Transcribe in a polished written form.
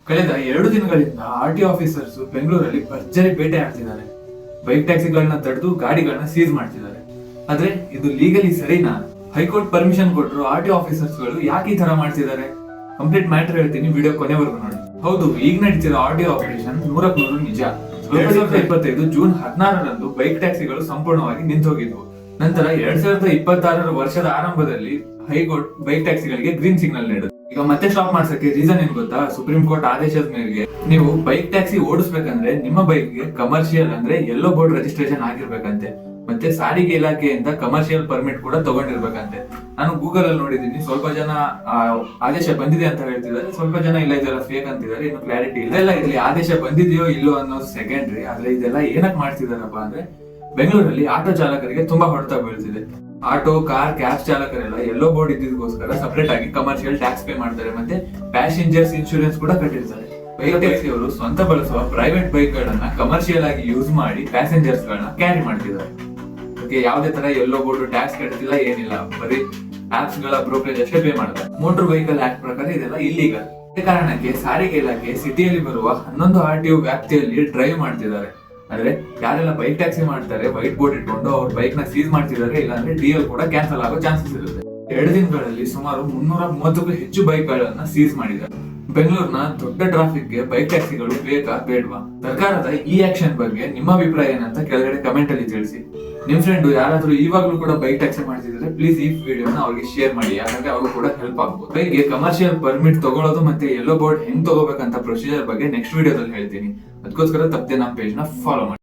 ಕಳೆದ 2 ದಿನಗಳಿಂದ RT officers ಬೆಂಗಳೂರಲ್ಲಿ ಭರ್ಜರಿ ಬೇಟೆ ಆಗ್ತಿದ್ದಾರೆ. ಬೈಕ್ ಟ್ಯಾಕ್ಸಿಗಳನ್ನ ತಡೆದು ಗಾಡಿಗಳನ್ನ ಸೀಸ್ ಮಾಡ್ತಿದ್ದಾರೆ. ಆದ್ರೆ ಇದು ಲೀಗಲಿ ಸರಿನಾ? ಹೈಕೋರ್ಟ್ ಪರ್ಮಿಷನ್ ಕೊಟ್ಟರು ಆರ್ಟಿ ಆಫೀಸರ್ಸ್ ಗಳು ಯಾಕೆ ಈ ತರ ಮಾಡ್ತಿದ್ದಾರೆ? ಕಂಪ್ಲೀಟ್ ಮ್ಯಾಟರ್ ಹೇಳ್ತೀನಿ, ವಿಡಿಯೋ ಕೊನೆವರೆಗೂ ನೋಡಿ. ಹೌದು, ಈಗ ನಡೀತಿರೋ ಆರ್ಟಿ ಆಪರೇಷನ್ 100% ನಿಜ. 2025 ಜೂನ್ 16ರಂದು ಬೈಕ್ ಟ್ಯಾಕ್ಸಿಗಳು ಸಂಪೂರ್ಣವಾಗಿ ನಿಂತೋಗಿದ್ವು. ನಂತರ 2026 ವರ್ಷದ ಆರಂಭದಲ್ಲಿ ಹೈಕೋರ್ಟ್ ಬೈಕ್ ಟ್ಯಾಕ್ಸಿಗಳಿಗೆ ಗ್ರೀನ್ ಸಿಗ್ನಲ್ ನೀಡುತ್ತೆ. ಈಗ ಮತ್ತೆ ಸ್ಟಾಪ್ ಮಾಡ್ಸಕ್ಕೆ ರೀಸನ್ ಏನ್ ಗೊತ್ತಾ? ಸುಪ್ರೀಂ ಕೋರ್ಟ್ ಆದೇಶದ ಮೇರೆಗೆ ನೀವು ಬೈಕ್ ಟ್ಯಾಕ್ಸಿ ಓಡಿಸ್ಬೇಕಂದ್ರೆ ನಿಮ್ಮ ಬೈಕ್ ಗೆ ಕಮರ್ಷಿಯಲ್ ಅಂದ್ರೆ ಯೆಲ್ಲೋ ಬೋರ್ಡ್ ರಿಜಿಸ್ಟ್ರೇಷನ್ ಆಗಿರ್ಬೇಕಂತೆ. ಮತ್ತೆ ಸಾರಿಗೆ ಇಲಾಖೆಯಿಂದ ಕಮರ್ಷಿಯಲ್ ಪರ್ಮಿಟ್ ಕೂಡ ತಗೊಂಡಿರ್ಬೇಕಂತೆ. ನಾನು ಗೂಗಲ್ ಅಲ್ಲಿ ನೋಡಿದೀನಿ, ಸ್ವಲ್ಪ ಜನ ಆದೇಶ ಬಂದಿದೆ ಅಂತ ಹೇಳ್ತಿದ್ದಾರೆ, ಸ್ವಲ್ಪ ಜನ ಇಲ್ಲ ಇದೆಲ್ಲ ಫೇಕ್ ಅಂತಿದ್ದಾರೆ. ಇನ್ನು ಕ್ಲಾರಿಟಿ ಇಲ್ಲ. ಇಲ್ಲಿ ಆದೇಶ ಬಂದಿದೆಯೋ ಇಲ್ಲೋ ಅನ್ನೋದು ಸೆಕೆಂಡ್ರಿ. ಆದ್ರೆ ಇದೆಲ್ಲ ಏನಕ್ಕೆ ಮಾಡ್ತಿದಾರಪ್ಪ ಅಂದ್ರೆ, ಬೆಂಗಳೂರಲ್ಲಿ ಆಟೋ ಚಾಲಕರಿಗೆ ತುಂಬಾ ಹೊಡೆತ ಬೀಳ್ತಿದೆ. ಆಟೋ, ಕಾರ್, ಕ್ಯಾಬ್ ಚಾಲಕರೆಲ್ಲ ಯೆಲ್ಲೋ ಬೋರ್ಡ್ ಇದ್ದಿದ್ದಕ್ಕೋಸ್ಕರ ಸಪರೇಟ್ ಆಗಿ ಕಮರ್ಷಿಯಲ್ ಟ್ಯಾಕ್ಸ್ ಪೇ ಮಾಡ್ತಾರೆ. ಮತ್ತೆ ಪ್ಯಾಸೆಂಜರ್ಸ್ ಇನ್ಶೂರೆನ್ಸ್ ಕೂಡ ಕಟ್ಟಿರ್ತಾರೆ. ಬೈಕ್ ಟ್ಯಾಕ್ಸಿ ಅವರು ಸ್ವಂತ ಬಳಸುವ ಪ್ರೈವೇಟ್ ಬೈಕ್ ಗಳನ್ನ ಕಮರ್ಷಿಯಲ್ ಆಗಿ ಯೂಸ್ ಮಾಡಿ ಪ್ಯಾಸೆಂಜರ್ಸ್ ಗಳನ್ನ ಕ್ಯಾರಿ ಮಾಡ್ತಿದ್ದಾರೆ. ಯಾವುದೇ ತರ ಯೆಲ್ಲೋ ಬೋರ್ಡ್ ಟ್ಯಾಕ್ಸ್ ಕಟ್ತಿಲ್ಲ, ಏನಿಲ್ಲ. ಬರೀ ಆಪ್ಸ್ ಗಳ ಬ್ರೋಕರೇಜ್ ಅಷ್ಟೇ ಪೇ ಮಾಡ್ತಾರೆ. ಮೋಟರ್ ವೆಹಿಕಲ್ ಆಕ್ಟ್ ಪ್ರಕಾರ ಇದೆಲ್ಲ ಇಲ್ಲೀಗಲ್. ಈ ಕಾರಣಕ್ಕೆ ಸಾರಿಗೆ ಇಲಾಖೆ ಸಿಟಿಯಲ್ಲಿ ಬರುವ 11 RTO ವ್ಯಾಪ್ತಿಯಲ್ಲಿ ಡ್ರೈವ್ ಮಾಡ್ತಿದ್ದಾರೆ. ಅಂದ್ರೆ ಯಾರೆಲ್ಲ ಬೈಕ್ ಟ್ಯಾಕ್ಸಿ ಮಾಡ್ತಾರೆ, ವೈಟ್ ಬೋರ್ಡ್ ಇಟ್ಕೊಂಡು ಅವ್ರ ಬೈಕ್ ನ ಸೀಸ್ ಮಾಡ್ತಿದ್ದಾರೆ, ಇಲ್ಲಾಂದ್ರೆ DL ಕೂಡ ಕ್ಯಾನ್ಸಲ್ ಆಗೋ ಚಾನ್ಸಸ್ ಇರುತ್ತೆ. 2 ದಿನಗಳಲ್ಲಿ ಸುಮಾರು 330ಕ್ಕೂ ಹೆಚ್ಚು ಬೈಕ್ ಗಳನ್ನ ಸೀಸ್ ಮಾಡಿದ್ದಾರೆ. ಬೆಂಗಳೂರಿನ ದೊಡ್ಡ ಟ್ರಾಫಿಕ್ ಗೆ ಬೈಕ್ ಟ್ಯಾಕ್ಸಿಗಳು ಬೇಕಾ ಬೇಡವಾ? ಸರ್ಕಾರದ ಈ ಆಕ್ಷನ್ ಬಗ್ಗೆ ನಿಮ್ಮ ಅಭಿಪ್ರಾಯ ಏನಂತ ಕೆಳಗಡೆ ಕಮೆಂಟ್ ಅಲ್ಲಿ ತಿಳಿಸಿ. ನಿಮ್ ಫ್ರೆಂಡ್ ಯಾರಾದ್ರೂ ಇವಾಗ್ಲೂ ಕೂಡ ಬೈಕ್ ಟ್ಯಾಕ್ಸಿ ಮಾಡ್ತಿದ್ರೆ ಪ್ಲೀಸ್ ಈ ವಿಡಿಯೋನ ಅವ್ರಿಗೆ ಶೇರ್ ಮಾಡಿ, ಯಾಕಂದ್ರೆ ಅವ್ರು ಕೂಡ ಹೆಲ್ಪ್ ಆಗ್ಬೋದು. ಬೈಕ್ಗೆ ಕಮರ್ಷಿಯಲ್ ಪರ್ಮಿಟ್ ತಗೊಳ್ಳೋದು ಮತ್ತೆ ಯೆಲ್ಲೋ ಬೋರ್ಡ್ ಹೆಂಗ್ ತಗೋಬೇಕಂತ ಪ್ರೊಸೀಜರ್ ಬಗ್ಗೆ ನೆಕ್ಸ್ಟ್ ವಿಡಿಯೋದಲ್ಲಿ ಹೇಳ್ತೀನಿ. ಅದಕ್ಕೋಸ್ಕರ ತಪ್ಪದೆ ನಮ್ಮ ಪೇಜ್ ನ ಫಾಲೋ ಮಾಡಿ.